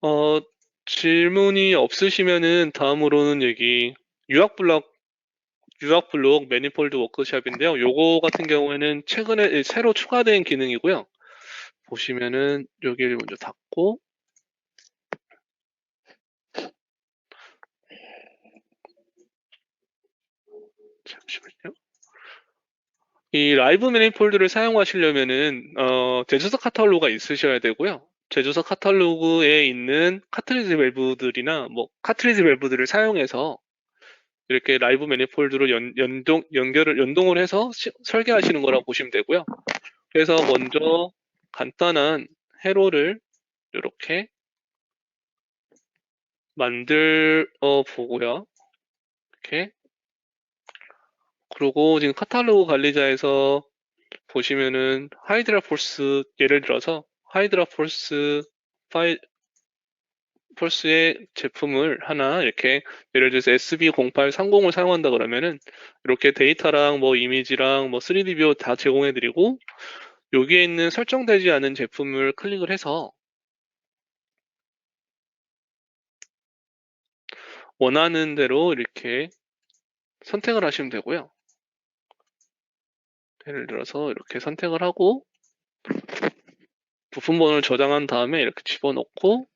어, 질문이 없으시면은 다음으로는 여기 유학블록 매니폴드 워크샵인데요. 요거 같은 경우에는 최근에 새로 추가된 기능이고요. 보시면은 여기를 먼저 닫고 잠시만요. 이 라이브 매니폴드를 사용하시려면은 제조사 카탈로그가 있으셔야 되고요. 제조사 카탈로그에 있는 카트리지 밸브들이나 뭐 카트리지 밸브들을 사용해서 이렇게 라이브 매니폴드로 연동을 해서 설계하시는 거라고 보시면 되고요. 그래서 먼저 간단한 회로를 이렇게 만들어 보고요. 이렇게. 그리고 지금 카탈로그 관리자에서 보시면은 하이드라 폴스, 예를 들어서 하이드라 폴스의 제품을 하나 이렇게 예를 들어서 SB0830을 사용한다 그러면은 이렇게 데이터랑 뭐 이미지랑 뭐 3D 뷰 다 제공해 드리고 여기에 있는 설정되지 않은 제품을 클릭을 해서 원하는 대로 이렇게 선택을 하시면 되고요. 예를 들어서 이렇게 선택을 하고 부품번호를 저장한 다음에 이렇게 집어넣고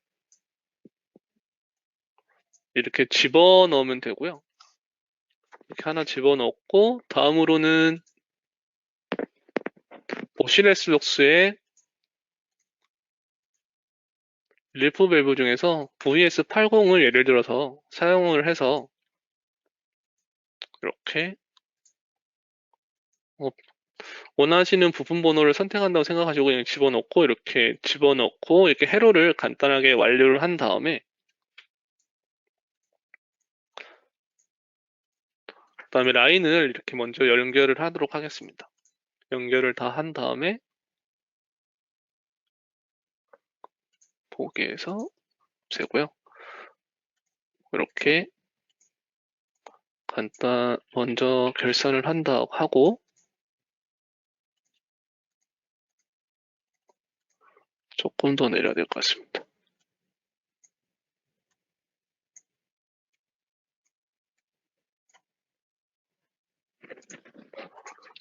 이렇게 집어넣으면 되고요. 이렇게 하나 집어넣고 다음으로는 보시레스록스의 릴프 밸브 중에서 VS80을 예를 들어서 사용을 해서 이렇게 어, 원하시는 부품 번호를 선택한다고 생각하시고 그냥 집어넣고 이렇게 회로를 간단하게 완료를 한 다음에 그다음에 라인을 이렇게 먼저 연결을 하도록 하겠습니다. 연결을 다 한 다음에 보기에서 세고요. 이렇게 먼저 결선을 한다 하고 조금 더 내려야 될 것 같습니다.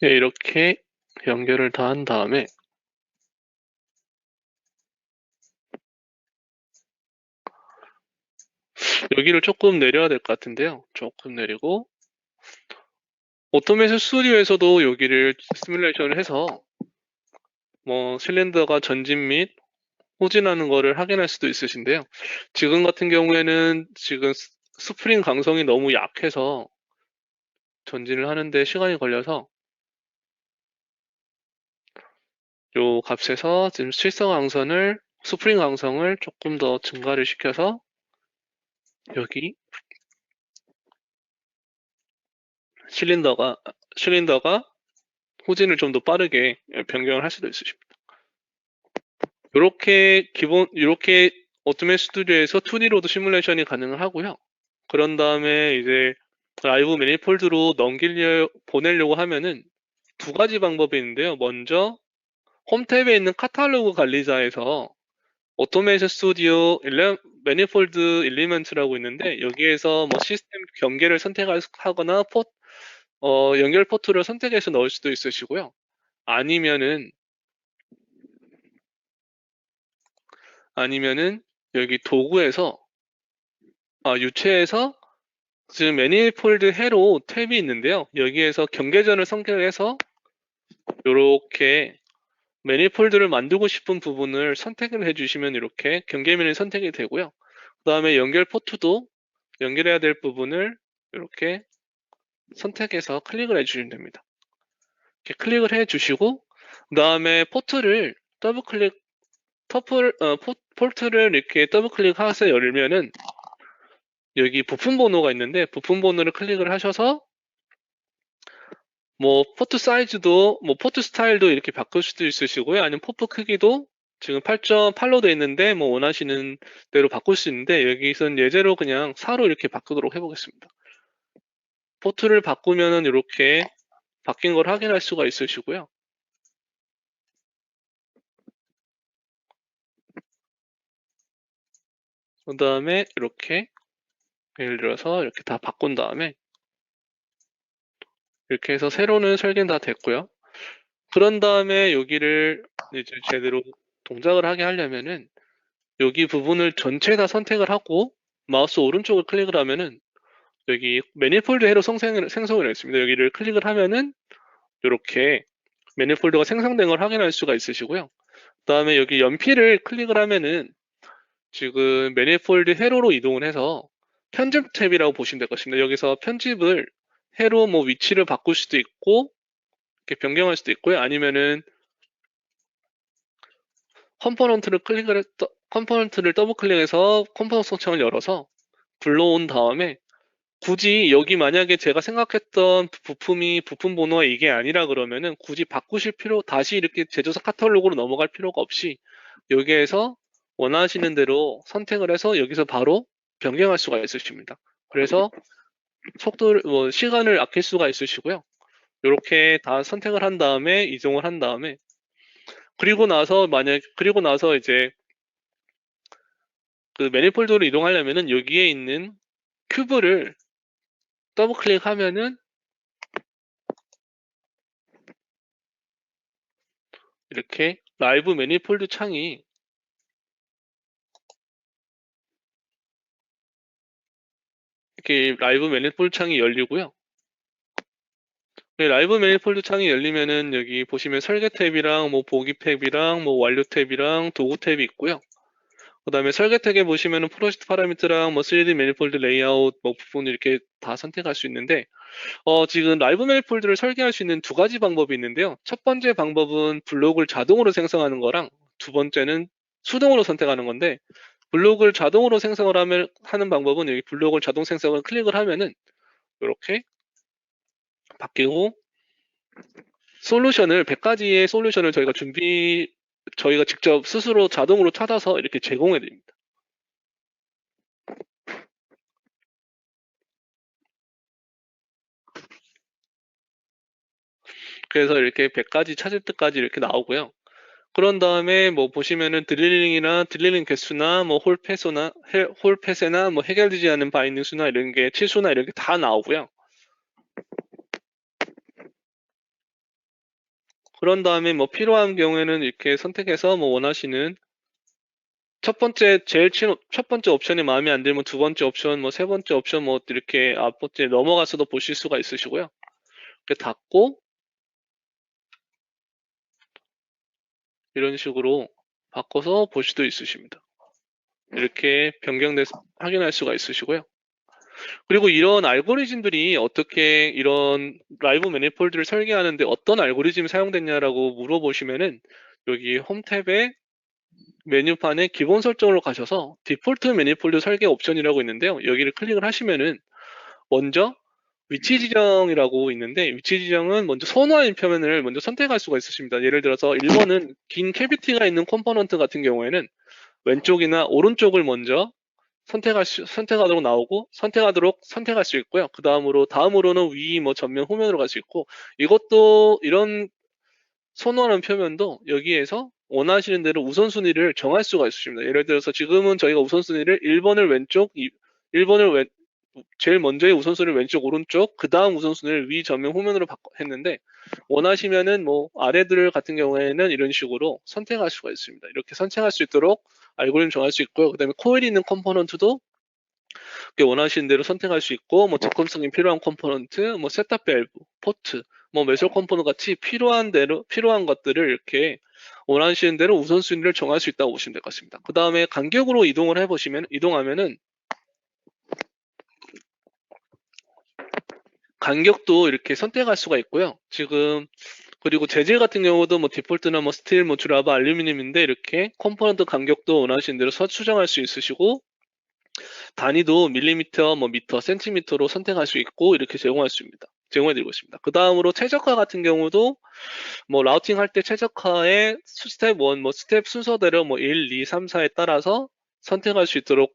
네, 이렇게 연결을 다 한 다음에 여기를 조금 내려야 될 것 같은데요. 조금 내리고 오토메이션 스튜디오에서도 여기를 시뮬레이션을 해서 뭐 실린더가 전진 및 후진하는 거를 확인할 수도 있으신데요. 지금 같은 경우에는 지금 스프링 강성이 너무 약해서 전진을 하는데 시간이 걸려서 요 값에서 지금 스프링 강성을 조금 더 증가를 시켜서 여기 실린더가 후진을 좀 더 빠르게 변경을 할 수도 있으십니다. 이렇게 오토메 스튜디오에서 2D로도 시뮬레이션이 가능하고요. 그런 다음에 이제 라이브 매니폴드로 보내려고 하면은 두 가지 방법이 있는데요. 먼저 홈 탭에 있는 카탈로그 관리자에서 오토메이션 스튜디오 매니폴드 일리먼트라고 있는데 여기에서 뭐 시스템 경계를 선택하거나 연결 포트를 선택해서 넣을 수도 있으시고요. 아니면은 아니면은 여기 도구에서 유체에서 지금 매니폴드 회로 탭이 있는데요. 여기에서 경계전을 선택해서 이렇게 매니폴드를 만들고 싶은 부분을 선택을 해주시면 이렇게 경계면이 선택이 되고요. 그 다음에 연결 포트도 연결해야 될 부분을 이렇게 선택해서 클릭을 해주시면 됩니다. 이렇게 클릭을 해주시고 그 다음에 포트를 이렇게 더블 클릭해서 열면은 여기 부품 번호가 있는데 부품 번호를 클릭을 하셔서 뭐 포트 사이즈도 뭐 포트 스타일도 이렇게 바꿀 수도 있으시고요. 아니면 포트 크기도 지금 8.8로 돼 있는데 뭐 원하시는 대로 바꿀 수 있는데 여기선 예제로 그냥 4로 이렇게 바꾸도록 해보겠습니다. 포트를 바꾸면은 이렇게 바뀐 걸 확인할 수가 있으시고요. 그 다음에 이렇게 예를 들어서 이렇게 다 바꾼 다음에 이렇게 해서 세로는 설계는 다 됐고요. 그런 다음에 여기를 이제 제대로 동작을 하게 하려면은 여기 부분을 전체 다 선택을 하고 마우스 오른쪽을 클릭을 하면은 여기 매니폴드 회로 생성을 했습니다. 여기를 클릭을 하면은 이렇게 매니폴드가 생성된 걸 확인할 수가 있으시고요. 그다음에 여기 연필을 클릭을 하면은 지금 매니폴드 회로로 이동을 해서 편집 탭이라고 보시면 될 것입니다. 여기서 편집을 회로 뭐 위치를 바꿀 수도 있고 이렇게 변경할 수도 있고요. 아니면은 컴포넌트를 더블 클릭해서 컴포넌트 성창을 열어서 불러온 다음에 굳이 여기 만약에 제가 생각했던 부품 번호가 이게 아니라 그러면은 굳이 바꾸실 다시 이렇게 제조사 카탈로그로 넘어갈 필요가 없이 여기에서 원하시는 대로 선택을 해서 여기서 바로 변경할 수가 있으십니다. 그래서 시간을 아낄 수가 있으시고요. 이렇게 다 선택을 한 다음에 이동을 한 다음에 그리고 나서 이제 그 매니폴드로 이동하려면은 여기에 있는 큐브를 더블 클릭하면은 이렇게 라이브 매니폴드 창이 이렇게 라이브 매니폴드 창이 열리고요. 라이브 매니폴드 창이 열리면은 여기 보시면 설계 탭이랑 뭐 보기 탭이랑 뭐 완료 탭이랑 도구 탭이 있고요. 그 다음에 설계 탭에 보시면은 프로젝트 파라미터랑 뭐 3D 매니폴드 레이아웃 뭐 부분 이렇게 다 선택할 수 있는데 지금 라이브 매니폴드를 설계할 수 있는 두 가지 방법이 있는데요. 첫 번째 방법은 블록을 자동으로 생성하는 거랑 두 번째는 수동으로 선택하는 건데 블록을 자동으로 하는 방법은 여기 블록을 자동 생성을 클릭을 하면은 이렇게 바뀌고 솔루션을 100가지의 솔루션을 저희가 직접 스스로 자동으로 찾아서 이렇게 제공해 드립니다. 그래서 이렇게 100가지 찾을 때까지 이렇게 나오고요. 그런 다음에 뭐 보시면은 드릴링 개수나 뭐 홀 패세나 뭐 해결되지 않은 바인딩 수나 이런 게 치수나 이런 게 다 나오고요. 그런 다음에 뭐 필요한 경우에는 이렇게 선택해서 뭐 원하시는 첫 번째 옵션이 마음에 안 들면 두 번째 옵션, 뭐 세 번째 옵션 뭐 이렇게 앞번째 넘어가서도 보실 수가 있으시고요. 이렇게 닫고 이런 식으로 바꿔서 볼 수도 있으십니다. 이렇게 확인할 수가 있으시고요. 그리고 이런 알고리즘들이 어떻게 이런 라이브 매니폴드를 설계하는데 어떤 알고리즘이 사용됐냐라고 물어보시면은 여기 홈 탭에 메뉴판에 기본 설정으로 가셔서 디폴트 매니폴드 설계 옵션이라고 있는데요. 여기를 클릭을 하시면은 먼저 위치 지정이라고 있는데 위치 지정은 먼저 선호하는 표면을 먼저 선택할 수가 있으십니다. 예를 들어서 1번은 긴 캐비티가 있는 컴포넌트 같은 경우에는 왼쪽이나 오른쪽을 먼저 선택하도록 나오고 선택할 수 있고요. 다음으로는 위, 뭐 전면, 후면으로 갈 수 있고 이런 선호하는 표면도 여기에서 원하시는 대로 우선순위를 정할 수가 있습니다. 예를 들어서 지금은 저희가 우선순위를 1번을 제일 먼저의 우선순위를 왼쪽, 오른쪽, 그 다음 우선순위를 위, 전면, 후면으로 했는데 원하시면은 뭐 아래들 같은 경우에는 이런 식으로 선택할 수가 있습니다. 이렇게 선택할 수 있도록 알고리즘 정할 수 있고요. 그 다음에 코일이 있는 컴포넌트도 원하시는 대로 선택할 수 있고 뭐 접근성이 필요한 컴포넌트, 뭐 셋탑 밸브, 포트, 뭐 매설 컴포넌트 같이 필요한 것들을 이렇게 원하시는 대로 우선순위를 정할 수 있다고 보시면 될 것 같습니다. 그 다음에 간격으로 이동하면은 간격도 이렇게 선택할 수가 있고요. 그리고 재질 같은 경우도 뭐 디폴트나 뭐 스틸, 뭐 주라바, 알루미늄인데 이렇게 컴포넌트 간격도 원하시는 대로 수정할 수 있으시고 단위도 밀리미터, 뭐 미터, 센티미터로 선택할 수 있고 이렇게 제공해드리고 있습니다. 그 다음으로 최적화 같은 경우도 뭐 라우팅 할 때 최적화의 스텝 1, 뭐 스텝 순서대로 뭐 1, 2, 3, 4에 따라서 선택할 수 있도록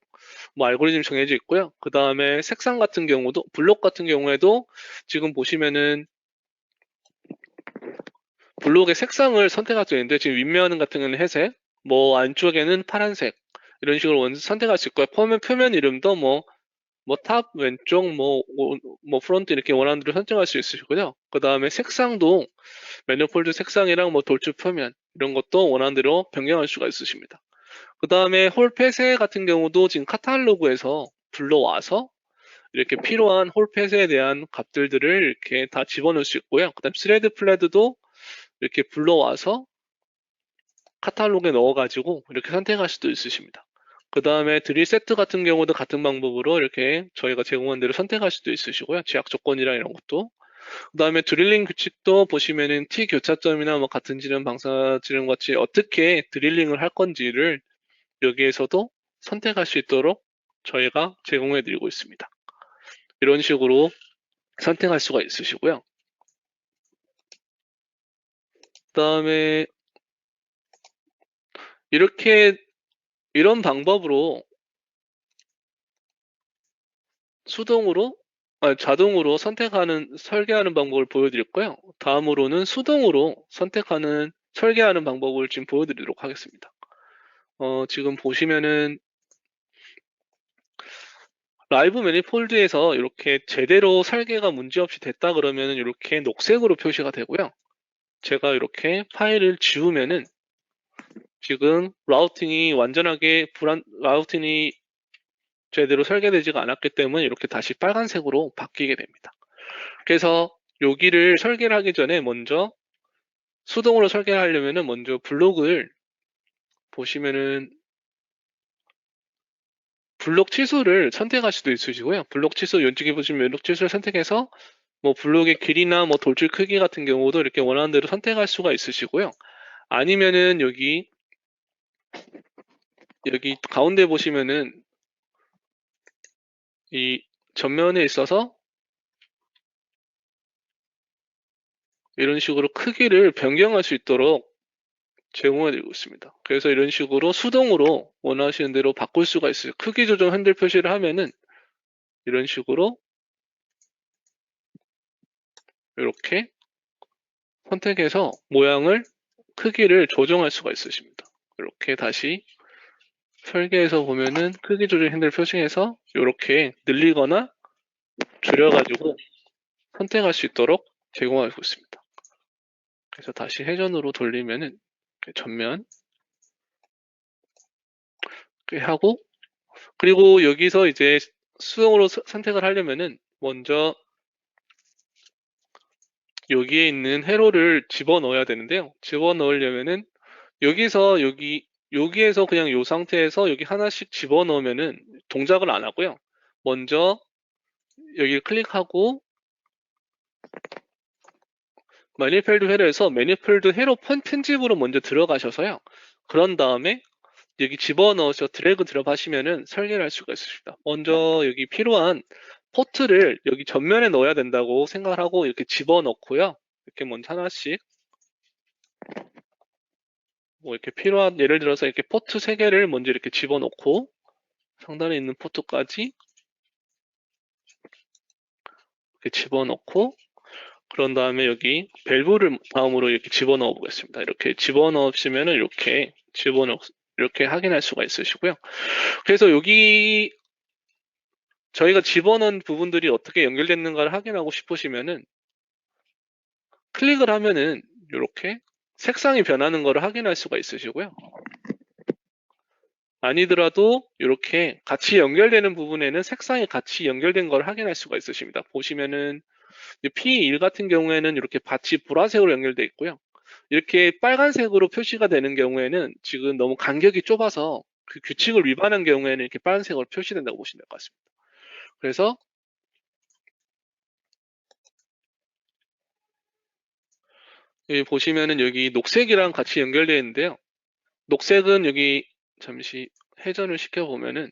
뭐 알고리즘이 정해져 있고요. 그 다음에 블록 같은 경우에도 지금 보시면은 블록의 색상을 선택할 수 있는데 지금 윗면 같은 경우는 회색, 뭐 안쪽에는 파란색, 이런 식으로 선택할 수 있고요. 표면 이름도 뭐 탑, 왼쪽, 뭐 프론트 이렇게 원하는 대로 선택할 수 있으시고요. 그 다음에 색상도 매니폴드 색상이랑 뭐 돌출 표면 이런 것도 원하는 대로 변경할 수가 있으십니다. 그 다음에 홀 폐쇄 같은 경우도 지금 카탈로그에서 불러와서 이렇게 필요한 홀 폐쇄에 대한 값들을 이렇게 다 집어넣을 수 있고요. 그 다음 스레드 플레드도 이렇게 불러와서 카탈로그에 넣어가지고 이렇게 선택할 수도 있으십니다. 그 다음에 드릴 세트 같은 경우도 같은 방법으로 이렇게 저희가 제공한 대로 선택할 수도 있으시고요. 제약 조건이랑 이런 것도. 그 다음에 드릴링 규칙도 보시면은 T 교차점이나 뭐 같은 지름, 방사 지름 같이 어떻게 드릴링을 할 건지를 여기에서도 선택할 수 있도록 저희가 제공해 드리고 있습니다. 이런 식으로 선택할 수가 있으시고요. 그 다음에 이런 방법으로 자동으로 설계하는 방법을 보여드렸고요. 다음으로는 수동으로 설계하는 방법을 지금 보여드리도록 하겠습니다. 지금 보시면은 라이브 매니폴드에서 이렇게 제대로 설계가 문제없이 됐다 그러면 이렇게 녹색으로 표시가 되고요. 제가 이렇게 파일을 지우면은 지금 라우팅이 제대로 설계되지가 않았기 때문에 이렇게 다시 빨간색으로 바뀌게 됩니다. 그래서 여기를 설계를 하기 전에 먼저 수동으로 설계를 하려면은 먼저 블록을 보시면은 블록 치수를 선택할 수도 있으시고요. 블록 치수, 이쪽에 보시면 블록 치수를 선택해서 뭐 블록의 길이나 뭐 돌출 크기 같은 경우도 이렇게 원하는 대로 선택할 수가 있으시고요. 아니면은 여기 가운데 보시면은 이 전면에 있어서 이런 식으로 크기를 변경할 수 있도록 제공해 드리고 있습니다. 그래서 이런 식으로 수동으로 원하시는 대로 바꿀 수가 있어요. 크기 조정 핸들 표시를 하면은 이런 식으로 이렇게 선택해서 크기를 조정할 수가 있으십니다. 이렇게 다시 설계해서 보면은 크기 조정 핸들 표시해서 이렇게 늘리거나 줄여가지고 선택할 수 있도록 제공하고 있습니다. 그래서 다시 회전으로 돌리면은 전면 하고, 그리고 여기서 이제 수동으로 선택을 하려면은 먼저 여기에 있는 회로를 집어넣어야 되는데요. 집어넣으려면은 여기에서 그냥 이 상태에서 여기 하나씩 집어넣으면은 동작을 안 하고요. 먼저 여기 클릭하고 매니폴드 회로에서 매니폴드 회로 편집으로 먼저 들어가셔서요. 그런 다음에 여기 집어넣어서 드래그 드롭 하시면은 설계를 할 수가 있습니다. 먼저 여기 필요한 포트를 여기 전면에 넣어야 된다고 생각을 하고 이렇게 집어넣고요. 이렇게 먼저 하나씩 뭐 이렇게 예를 들어서 이렇게 포트 3개를 먼저 이렇게 집어넣고 상단에 있는 포트까지 이렇게 집어넣고 그런 다음에 여기 밸브를 다음으로 이렇게 집어넣어 보겠습니다. 이렇게 집어넣으시면은 이렇게 확인할 수가 있으시고요. 그래서 여기 저희가 집어넣은 부분들이 어떻게 연결됐는가를 확인하고 싶으시면은 클릭을 하면은 이렇게 색상이 변하는 것을 확인할 수가 있으시고요. 아니더라도 이렇게 같이 연결되는 부분에는 색상이 같이 연결된 걸 확인할 수가 있으십니다. 보시면은 P1 같은 경우에는 이렇게 밭이 보라색으로 연결되어 있고요. 이렇게 빨간색으로 표시가 되는 경우에는 지금 너무 간격이 좁아서 그 규칙을 위반한 경우에는 이렇게 빨간색으로 표시된다고 보시면 될 것 같습니다. 그래서 여기 보시면은 여기 녹색이랑 같이 연결되어 있는데요. 녹색은 여기 잠시 회전을 시켜보면은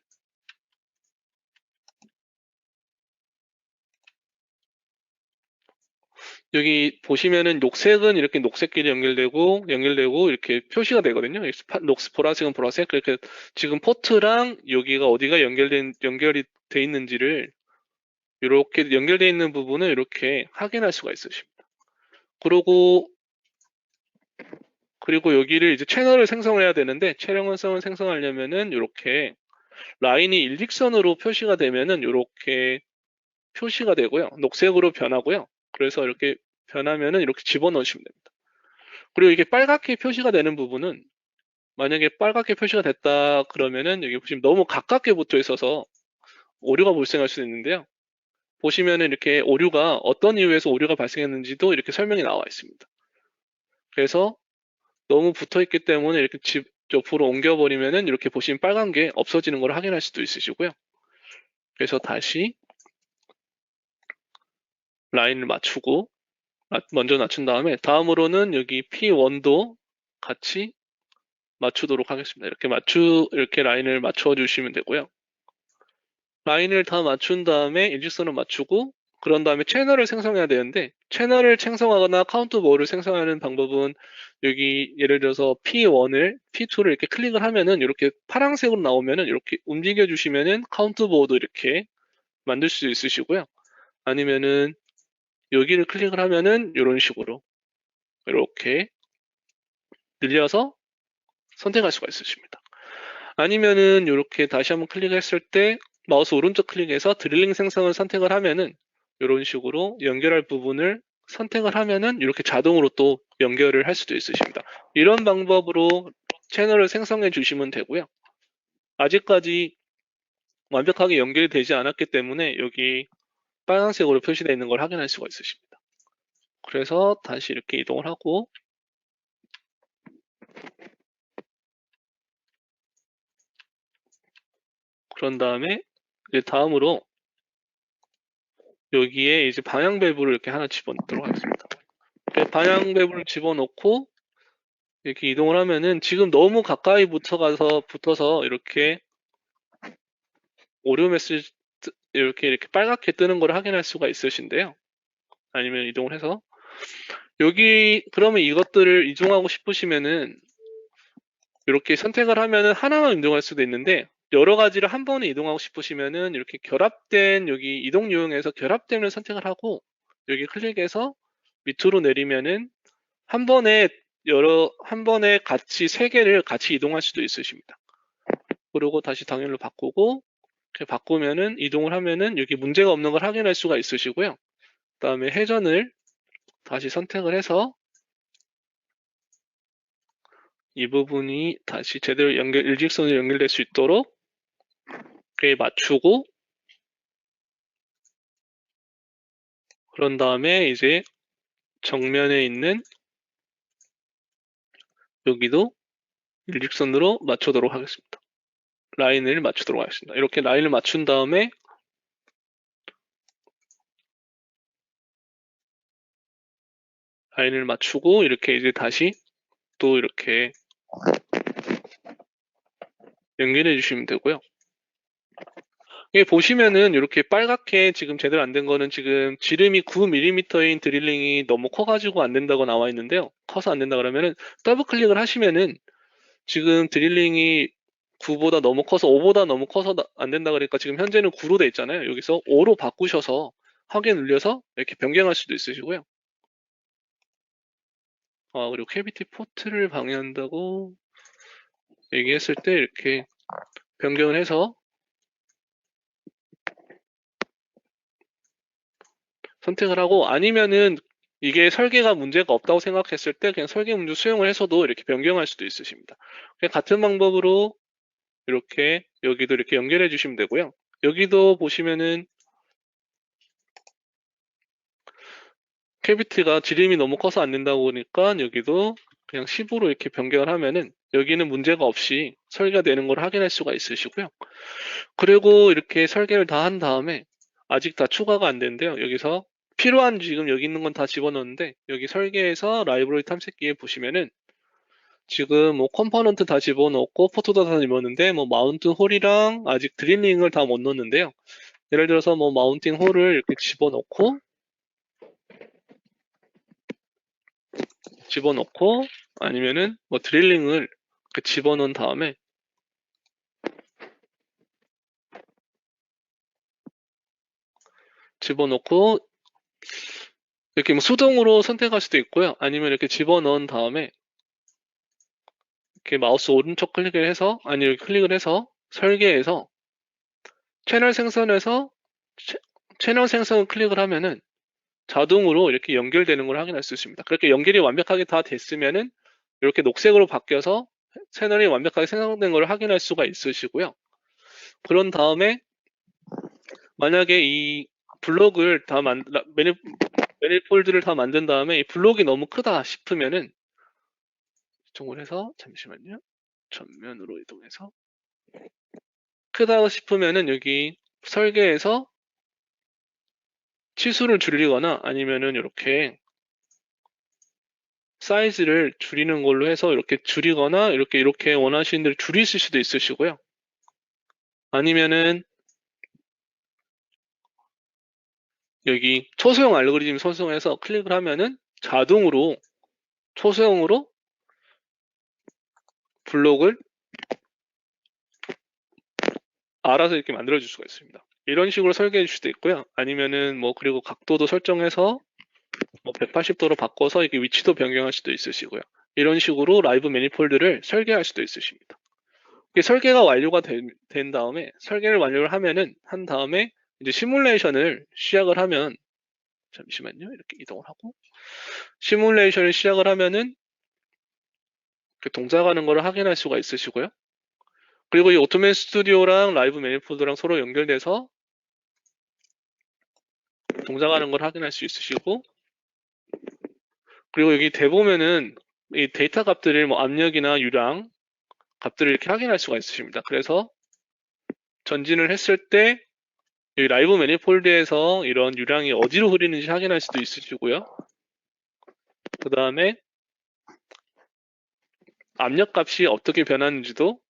여기 보시면은 녹색은 이렇게 녹색끼리 연결되고 이렇게 표시가 되거든요. 보라색은 보라색. 그렇게 지금 포트랑 여기가 어디가 연결이 돼 있는지를 이렇게 연결되어 있는 부분을 이렇게 확인할 수가 있으십니다. 그리고 여기를 이제 채널을 생성해야 되는데 채널을 생성하려면은 이렇게 라인이 일직선으로 표시가 되면은 이렇게 표시가 되고요. 녹색으로 변하고요. 그래서 이렇게 변하면은 이렇게 집어넣으시면 됩니다. 그리고 이게 빨갛게 표시가 되는 부분은 만약에 빨갛게 표시가 됐다 그러면은 여기 보시면 너무 가깝게 붙어 있어서 오류가 발생할 수 있는데요. 보시면은 이렇게 오류가 어떤 이유에서 오류가 발생했는지도 이렇게 설명이 나와 있습니다. 그래서 너무 붙어 있기 때문에 이렇게 집 옆으로 옮겨버리면은 이렇게 보시면 빨간 게 없어지는 걸 확인할 수도 있으시고요. 그래서 다시 라인을 맞추고 먼저 낮춘 다음에 다음으로는 여기 P1도 같이 맞추도록 하겠습니다. 이렇게 라인을 맞춰 주시면 되고요. 라인을 다 맞춘 다음에 일직선을 맞추고 그런 다음에 채널을 생성해야 되는데 채널을 생성하거나 카운트볼을 생성하는 방법은 여기 예를 들어서 P1을 P2를 이렇게 클릭을 하면은 이렇게 파란색으로 나오면은 이렇게 움직여 주시면은 카운트볼도 이렇게 만들 수 있으시고요. 아니면은 여기를 클릭을 하면은 이런 식으로 이렇게 늘려서 선택할 수가 있으십니다. 아니면은 이렇게 다시 한번 클릭했을 때 마우스 오른쪽 클릭해서 드릴링 생성을 선택을 하면은 이런 식으로 연결할 부분을 선택을 하면은 이렇게 자동으로 또 연결을 할 수도 있으십니다. 이런 방법으로 채널을 생성해 주시면 되고요. 아직까지 완벽하게 연결이 되지 않았기 때문에 여기 빨간색으로 표시되어 있는 걸 확인할 수가 있으십니다. 그래서 다시 이렇게 이동을 하고 그런 다음에 이제 다음으로 여기에 이제 방향 밸브를 이렇게 하나 집어넣도록 하겠습니다. 방향 밸브를 집어넣고 이렇게 이동을 하면은 지금 너무 가까이 붙어서 이렇게 오류 메시지 이렇게 빨갛게 뜨는 걸 확인할 수가 있으신데요. 아니면 이동을 해서 여기 그러면 이것들을 이동하고 싶으시면은 이렇게 선택을 하면은 하나만 이동할 수도 있는데 여러 가지를 한 번에 이동하고 싶으시면은 이렇게 결합된 여기 이동 유형에서 결합됨을 선택을 하고 여기 클릭해서 밑으로 내리면은 한 번에 같이 세 개를 같이 이동할 수도 있으십니다. 그리고 다시 당일로 바꾸고 이렇게 바꾸면은 이동을 하면은 여기 문제가 없는 걸 확인할 수가 있으시고요. 그다음에 회전을 다시 선택을 해서 이 부분이 다시 제대로 일직선으로 연결될 수 있도록 이렇게 맞추고 그런 다음에 이제 정면에 있는 여기도 일직선으로 맞추도록 하겠습니다. 라인을 맞추도록 하겠습니다. 이렇게 라인을 맞춘 다음에 라인을 맞추고 이렇게 이제 다시 또 이렇게 연결해 주시면 되고요. 여기 보시면은 이렇게 빨갛게 지금 제대로 안 된 거는 지금 지름이 9mm인 드릴링이 너무 커가지고 안 된다고 나와 있는데요. 커서 안 된다 그러면은 더블 클릭을 하시면은 지금 드릴링이 9보다 너무 커서 5보다 너무 커서 안 된다 그러니까 지금 현재는 9로 돼 있잖아요. 여기서 5로 바꾸셔서 확인 눌려서 이렇게 변경할 수도 있으시고요. 그리고 캐비티 포트를 방해한다고 얘기했을 때 이렇게 변경을 해서 선택을 하고 아니면은 이게 설계가 문제가 없다고 생각했을 때 그냥 설계 문제 수용을 해서도 이렇게 변경할 수도 있으십니다. 그냥 같은 방법으로 이렇게 여기도 이렇게 연결해 주시면 되고요. 여기도 보시면은 캐비티가 지름이 너무 커서 안 된다고 보니까 여기도 그냥 10으로 이렇게 변경을 하면은 여기는 문제가 없이 설계가 되는 걸 확인할 수가 있으시고요. 그리고 이렇게 설계를 다 한 다음에 아직 다 추가가 안 되는데요. 여기서 필요한 지금 여기 있는 건 다 집어넣었는데 여기 설계에서 라이브러리 탐색기에 보시면은 지금 뭐 컴포넌트 다 집어넣고 포토도 다 집어넣는데 뭐 마운트 홀이랑 아직 드릴링을 다 못 넣었는데요. 예를 들어서 뭐 마운팅 홀을 이렇게 집어넣고 아니면은 뭐 드릴링을 이렇게 집어넣은 다음에 집어넣고 이렇게 뭐 수동으로 선택할 수도 있고요. 아니면 이렇게 집어넣은 다음에 이렇게 마우스 오른쪽 클릭을 해서, 아니, 여기 클릭을 해서 설계해서 채널 생성에서 채널 생성을 클릭을 하면은 자동으로 이렇게 연결되는 걸 확인할 수 있습니다. 그렇게 연결이 완벽하게 다 됐으면은 이렇게 녹색으로 바뀌어서 채널이 완벽하게 생성된 걸 확인할 수가 있으시고요. 그런 다음에 만약에 이 블록을 다 매니폴드를 다 만든 다음에 이 블록이 너무 크다 싶으면은 이쪽으로 해서 잠시만요. 전면으로 이동해서 크다고 싶으면은 여기 설계에서 치수를 줄이거나 아니면은 이렇게 사이즈를 줄이는 걸로 해서 이렇게 줄이거나 이렇게 원하시는 대로 줄이실 수도 있으시고요. 아니면은 여기 초소형 알고리즘 선송해서 클릭을 하면은 자동으로 초소형으로 블록을 알아서 이렇게 만들어줄 수가 있습니다. 이런 식으로 설계해 줄 수도 있고요. 아니면은 뭐 그리고 각도도 설정해서 뭐 180도로 바꿔서 이렇게 위치도 변경할 수도 있으시고요. 이런 식으로 라이브 매니폴드를 설계할 수도 있으십니다. 이게 설계가 완료가 된 다음에 설계를 완료를 한 다음에 이제 시뮬레이션을 시작을 하면 잠시만요. 이렇게 이동을 하고 시뮬레이션을 시작을 하면은 동작하는 거를 확인할 수가 있으시고요. 그리고 이 오토맨 스튜디오랑 라이브 매니폴드랑 서로 연결돼서 동작하는 걸 확인할 수 있으시고 그리고 여기 대보면은 이 데이터 값들을 뭐 압력이나 유량 값들을 이렇게 확인할 수가 있으십니다. 그래서 전진을 했을 때 이 라이브 매니폴드에서 이런 유량이 어디로 흐르는지 확인할 수도 있으시고요. 그 다음에 압력 값이 어떻게 변하는지도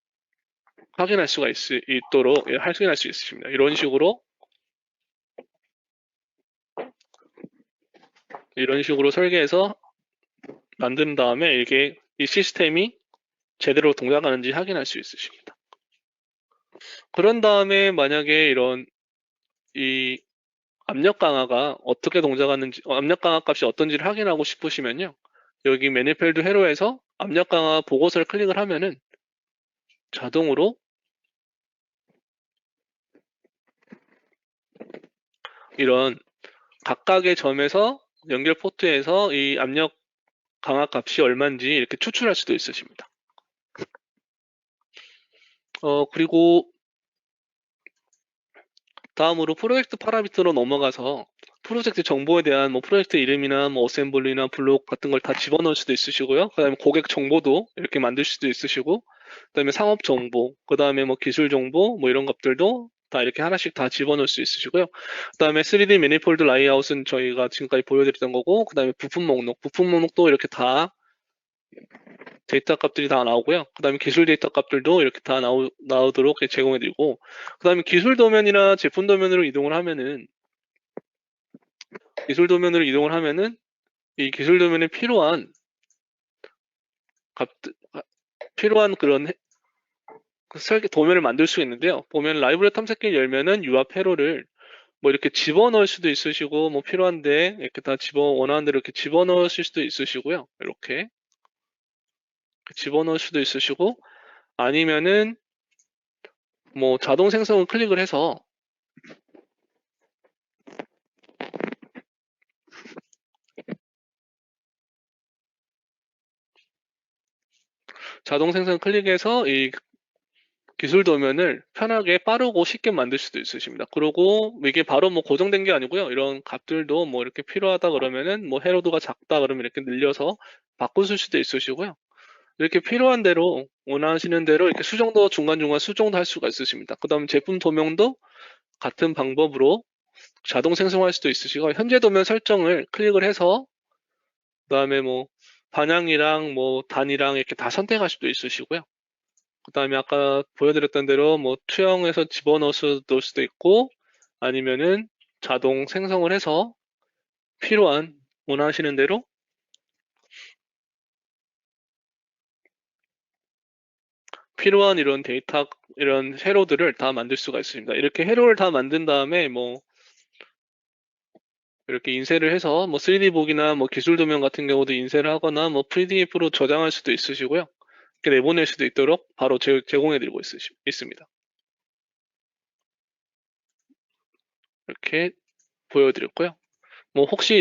확인할 수가 있도록 확인할 수 있으십니다. 이런 식으로 설계해서 만든 다음에 이게 이 시스템이 제대로 동작하는지 확인할 수 있으십니다. 그런 다음에 만약에 이런 이 압력 강화가 어떻게 동작하는지, 압력 강화 값이 어떤지를 확인하고 싶으시면요. 여기 매니폴드 회로에서 압력 강화 보고서를 클릭을 하면은 자동으로 이런 각각의 점에서 연결 포트에서 이 압력 강화 값이 얼마인지 이렇게 추출할 수도 있으십니다. 그리고 다음으로 프로젝트 파라미터로 넘어가서 프로젝트 정보에 대한 뭐 프로젝트 이름이나 뭐 어셈블리나 블록 같은 걸 다 집어넣을 수도 있으시고요. 그 다음에 고객 정보도 이렇게 만들 수도 있으시고, 그 다음에 상업 정보, 그 다음에 뭐 기술 정보, 뭐 이런 것들도 다 이렇게 하나씩 다 집어넣을 수 있으시고요. 그 다음에 3D 매니폴드 라이아웃은 저희가 지금까지 보여드렸던 거고, 그 다음에 부품 목록도 이렇게 다 데이터 값들이 다 나오고요. 그 다음에 기술 데이터 값들도 이렇게 다 나오도록 제공해드리고, 그 다음에 기술 도면이나 제품 도면으로 이동을 하면은, 이 기술 도면에 필요한 값들, 필요한 그런 설계 도면을 만들 수 있는데요. 보면 라이브러리 탐색기를 열면은 유압 회로를 뭐 이렇게 집어넣을 수도 있으시고, 뭐 필요한데 이렇게 다 원하는 대로 이렇게 집어넣으실 수도 있으시고요. 이렇게 집어넣을 수도 있으시고, 아니면은 뭐 자동 생성을 클릭을 해서 자동 생성 클릭해서 이 기술 도면을 편하게 빠르고 쉽게 만들 수도 있으십니다. 그리고 이게 바로 뭐 고정된 게 아니고요. 이런 값들도 뭐 이렇게 필요하다 그러면은 뭐 해로도가 작다 그러면 이렇게 늘려서 바꾸실 수도 있으시고요. 이렇게 필요한 대로 원하시는 대로 이렇게 수정도 중간중간 수정도 할 수가 있으십니다. 그 다음 제품 도면도 같은 방법으로 자동 생성할 수도 있으시고 현재 도면 설정을 클릭을 해서 그 다음에 뭐 반향이랑 뭐 단이랑 이렇게 다 선택할 수도 있으시고요. 그 다음에 아까 보여드렸던 대로 뭐 투영해서 집어넣을 수도 있고 아니면은 자동 생성을 해서 원하시는 대로 필요한 이런 데이터, 이런 회로들을 다 만들 수가 있습니다. 이렇게 회로를 다 만든 다음에 뭐 이렇게 인쇄를 해서 뭐 3D 보기나 뭐 기술 도면 같은 경우도 인쇄를 하거나 뭐 PDF로 저장할 수도 있으시고요. 내보낼 수도 있도록 바로 제공해드리고 있습니다. 이렇게 보여드렸고요. 뭐 혹시